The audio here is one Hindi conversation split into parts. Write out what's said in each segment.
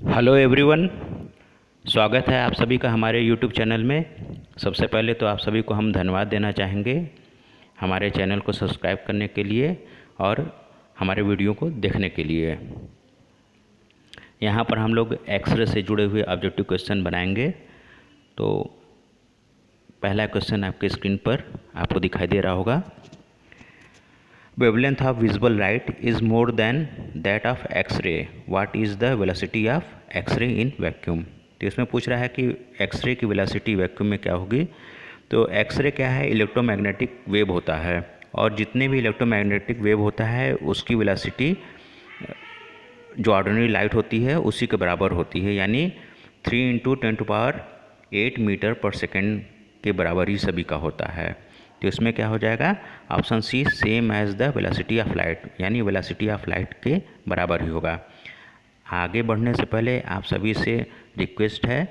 Hello everyone. स्वागत है आप सभी का हमारे यूट्यूब चैनल में। सबसे पहले तो आप सभी को हम धन्यवाद देना चाहेंगे हमारे चैनल को सब्सक्राइब करने के लिए और हमारे वीडियो को देखने के लिए। यहाँ पर हम लोग एक्सरे से जुड़े हुए ऑब्जेक्टिव क्वेश्चन बनाएंगे। तो पहला क्वेश्चन आपके स्क्रीन पर आपको दिखाई दे रहा होगा। Wavelength of visible light is more than that of X-ray, what is the velocity of X-ray in vacuum. तो इसमें पूछ रहा है कि एक्सरे की वेलोसिटी वैक्यूम में क्या होगी। तो एक्सरे क्या है, इलेक्ट्रोमैग्नेटिक वेव होता है और जितने भी इलेक्ट्रोमैग्नेटिक वेव होता है उसकी वेलोसिटी जो ऑर्डिनरी लाइट होती है उसी के बराबर होती है, यानी 3 × 10⁸ मीटर पर सेकेंड के बराबर ही सभी का होता है। तो इसमें क्या हो जाएगा, option C same as the velocity of light, यानी वेलोसिटी ऑफ लाइट के बराबर ही होगा। आगे बढ़ने से पहले आप सभी से रिक्वेस्ट है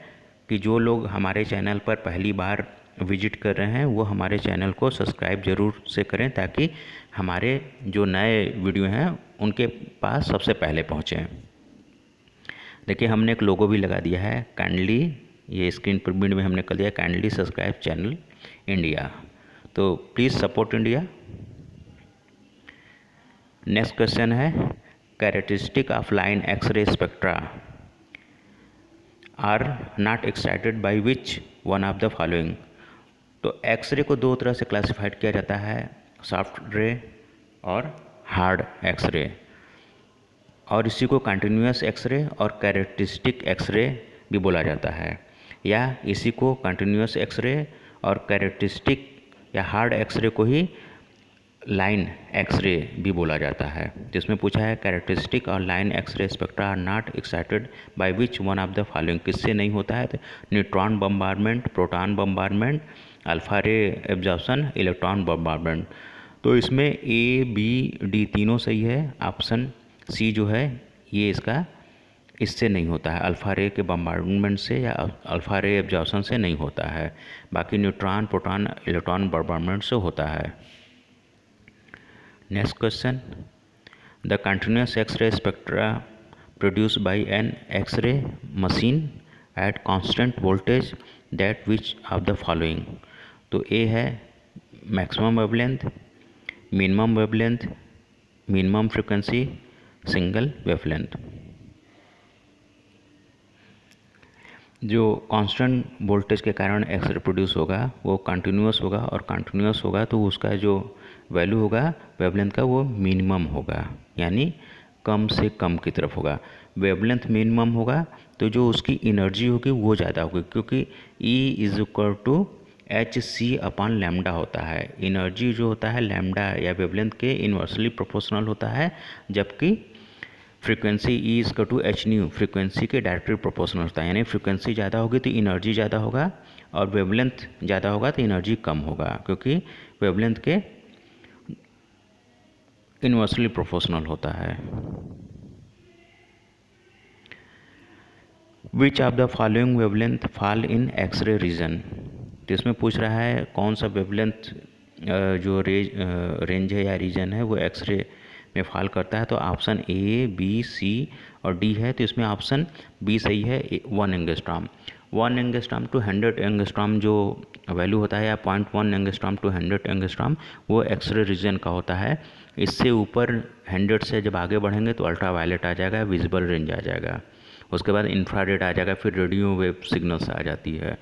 कि जो लोग हमारे चैनल पर पहली बार विजिट कर रहे हैं वो हमारे चैनल को सब्सक्राइब ज़रूर से करें ताकि हमारे जो नए वीडियो हैं उनके पास सबसे पहले पहुँचें। देखिए हमने एक लोगो भी लगा दिया है, काइंडली, ये स्क्रीन पर प्रिंट में हमने कर दिया, काइंडली सब्सक्राइब चैनल इंडिया। तो please support India. Next question है, characteristic of line X-ray spectra are not excited by which one of the following. तो एक्सरे को दो तरह से क्लासिफाइड किया जाता है, सॉफ्ट रे और हार्ड एक्सरे, और इसी को कंटिन्यूस एक्सरे और कैरेक्टरिस्टिक एक्सरे भी बोला जाता है, या इसी को कंटिन्यूस एक्सरे और कैरेक्टरिस्टिक या हार्ड एक्सरे को ही लाइन एक्सरे भी बोला जाता है। जिसमें पूछा है कैरेक्टरिस्टिक और line X-ray spectra are not excited by which one of the following, किससे नहीं होता है। तो neutron bombardment, proton bombardment, alpha ray absorption, electron bombardment. तो इसमें ए बी डी तीनों सही है, ऑप्शन सी जो है ये इसका इससे नहीं होता है, अल्फा रे के बम्बार्डमेंट से या अल्फा रे एब्जॉर्प्शन से नहीं होता है। बाकी न्यूट्रॉन, प्रोटॉन, इलेक्ट्रॉन बम्बार्डमेंट से होता है। Next question, the continuous X-ray spectra produced by an X-ray machine at constant voltage that which of the following. तो ए है maximum wavelength, minimum wavelength, minimum frequency, single wavelength. जो कांस्टेंट वोल्टेज के कारण एक्सरे प्रोड्यूस होगा वो कंटिन्यूस होगा, और कंटिन्यूस होगा तो उसका जो वैल्यू होगा वेवलेंथ का वो मिनिमम होगा, यानी कम से कम की तरफ होगा। वेवलेंथ मिनिमम होगा तो जो उसकी एनर्जी होगी वो ज़्यादा होगी, क्योंकि E = hc/λ होता है। एनर्जी जो होता है लैम्डा या वेवलेंथ के इन्वर्सली प्रोपोर्शनल होता है, जबकि फ्रीक्वेंसी E = h/ν फ्रीक्वेंसी के डायरेक्टली प्रोपोर्शनल होता है, यानी फ्रीक्वेंसी ज़्यादा होगी तो एनर्जी ज़्यादा होगा और वेवलेंथ ज़्यादा होगा तो एनर्जी कम होगा, क्योंकि वेवलेंथ के इन्वर्सली प्रोपोर्शनल होता है। Which of the following wavelength fall in X-ray region. तो इसमें पूछ रहा है कौन सा वेवलेंथ जो रेंज है या रीजन है वो एक्सरे में फॉल करता है। तो ऑप्शन ए, बी, सी और डी है। तो इसमें ऑप्शन बी सही है, 1 एंगस्ट्रॉम। 1 एंगस्ट्रॉम टू 100 एंगस्ट्रॉम जो वैल्यू होता है, या 0.1 एंगस्ट्रॉम टू 100 एंगस्ट्रॉम, वो एक्सरे रीजन का होता है। इससे ऊपर 100 से जब आगे बढ़ेंगे तो अल्ट्रा वायलेट आ जाएगा, विजिबल रेंज आ जाएगा, उसके बाद इंफ्रारेड आ जाएगा, फिर रेडियो वेव सिग्नल्स आ जाती है।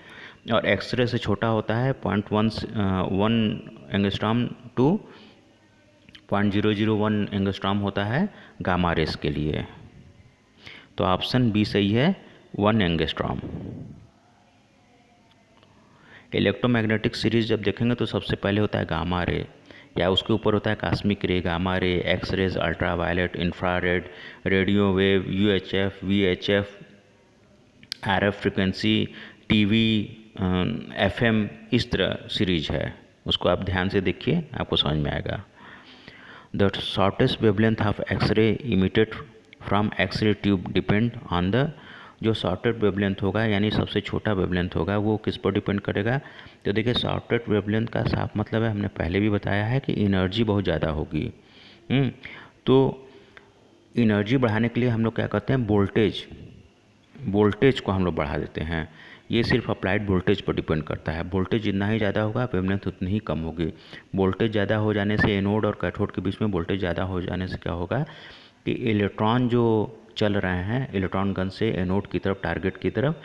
और एक्सरे से छोटा होता है 0.1 एंगस्ट्रॉम टू 0.001 एंगस्ट्रॉम होता है गामा रेस के लिए। तो ऑप्शन बी सही है, 1 एंगस्ट्रॉम। इलेक्ट्रोमैग्नेटिक सीरीज जब देखेंगे तो सबसे पहले होता है गामा रे, या उसके ऊपर होता है cosmic ray, gamma ray, X rays, ultra violet, infrared, radio wave, UHF, VHF, RF frequency, TV, FM, इस तरह सीरीज है। उसको आप ध्यान से देखिए, आपको समझ में आएगा। The shortest wavelength of X-ray emitted from X-ray tube depend on the, जो शॉर्टेड वेवलेंथ होगा यानी सबसे छोटा वेवलेंथ होगा वो किस पर डिपेंड करेगा। तो देखिए शॉर्टेड वेवलेंथ का साफ मतलब है, हमने पहले भी बताया है कि एनर्जी बहुत ज़्यादा होगी। तो एनर्जी बढ़ाने के लिए हम लोग क्या करते हैं, वोल्टेज वोल्टेज को हम लोग बढ़ा देते हैं। ये सिर्फ अप्लाइड वोल्टेज पर डिपेंड करता है। वोल्टेज जितना ही ज़्यादा होगा वेवलेंथ उतनी ही कम होगी। वोल्टेज ज़्यादा हो जाने से एनोड और कैथोड के बीच में वोल्टेज ज़्यादा हो जाने से क्या होगा कि इलेक्ट्रॉन जो चल रहे हैं इलेक्ट्रॉन गन से एनोड की तरफ, टारगेट की तरफ,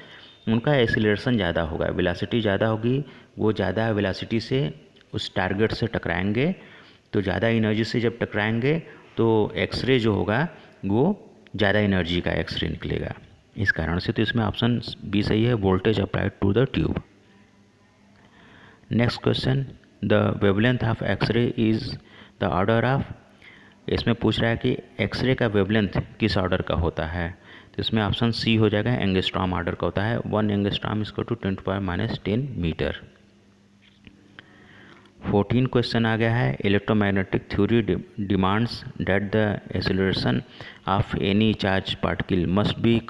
उनका एक्सीलरेशन ज़्यादा होगा, वेलोसिटी ज़्यादा होगी। वो ज़्यादा वेलोसिटी से उस टारगेट से टकराएंगे, तो ज़्यादा एनर्जी से जब टकराएंगे तो एक्सरे जो होगा वो ज़्यादा एनर्जी का एक्सरे निकलेगा। इस कारण से तो इसमें ऑप्शन बी सही है, voltage applied to the tube. Next question, the wavelength of X-ray is the order of, इसमें पूछ रहा है कि एक्सरे का वेवलेंथ किस ऑर्डर का होता है। तो इसमें ऑप्शन सी हो जाएगा, एंगस्ट्रॉम ऑर्डर का होता है। 1 angstrom is equal to 10⁻⁻10 metre. 14 question आ गया है, electromagnetic theory demands that the acceleration of any charge particle must be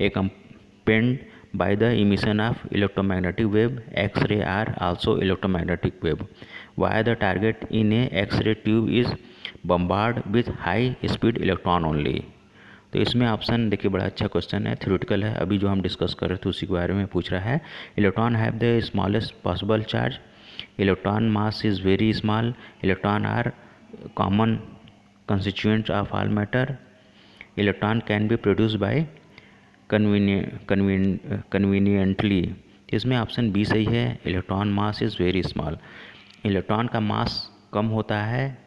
accompanied by the emission of electromagnetic wave. X-ray are also electromagnetic wave. Why the target in a X-ray tube is bombarded with high speed electron only? तो इसमें ऑप्शन देखिए बड़ा अच्छा क्वेश्चन है, थ्योरेटिकल है, अभी जो हम डिस्कस कर रहे थे उसी के बारे में पूछ रहा है। Electron have the smallest possible charge, electron mass is very small, electron are common constituents of all matter, electron can be produce by conveniently. इसमें ऑप्शन बी सही है, electron mass is very small. Electron का मास कम होता है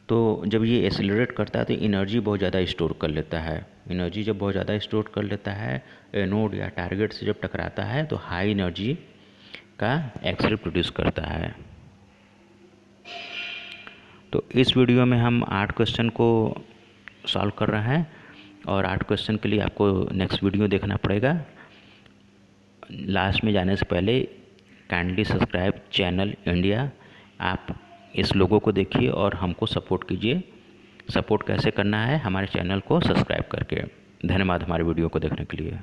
तो जब ये एक्सेलरेट करता है तो एनर्जी बहुत ज़्यादा स्टोर कर लेता है। एनर्जी जब बहुत ज़्यादा स्टोर कर लेता है एनोड या टारगेट से जब टकराता है तो हाई एनर्जी का एक्सरे प्रोड्यूस करता है। तो इस वीडियो में हम 8 क्वेश्चन को सॉल्व कर रहे हैं और 8 क्वेश्चन के लिए आपको नेक्स्ट वीडियो देखना पड़ेगा। लास्ट में जाने से पहले काइंडली सब्सक्राइब चैनल इंडिया, आप इस लोगो को देखिए और हमको सपोर्ट कीजिए। सपोर्ट कैसे करना है, हमारे चैनल को सब्सक्राइब करके। धन्यवाद हमारे वीडियो को देखने के लिए।